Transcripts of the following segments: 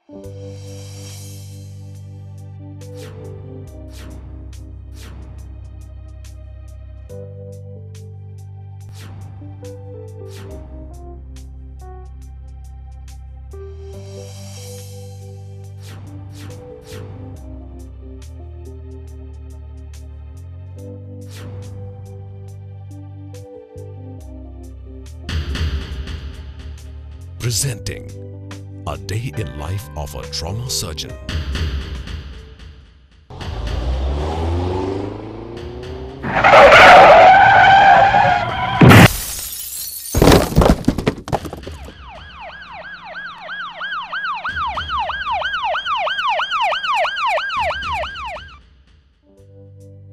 Presenting A Day in Life of a Trauma Surgeon.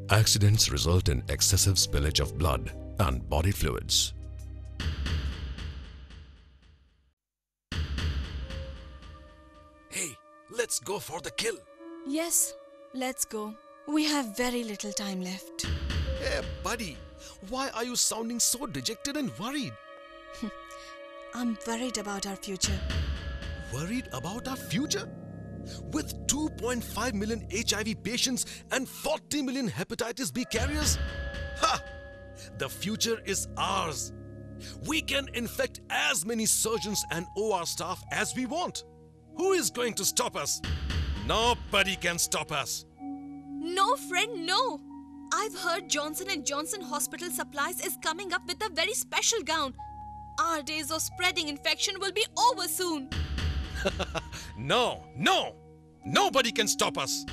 Accidents result in excessive spillage of blood and body fluids. Hey, let's go for the kill. Yes, let's go. We have very little time left. Hey, buddy, why are you sounding so dejected and worried? I'm worried about our future. Worried about our future? With 2.5 million HIV patients and 40 million hepatitis B carriers? Ha! The future is ours. We can infect as many surgeons and OR staff as we want. Who is going to stop us? Nobody can stop us. No, friend, no. I've heard Johnson & Johnson Hospital Supplies is coming up with a very special gown. Our days of spreading infection will be over soon. No, no! Nobody can stop us.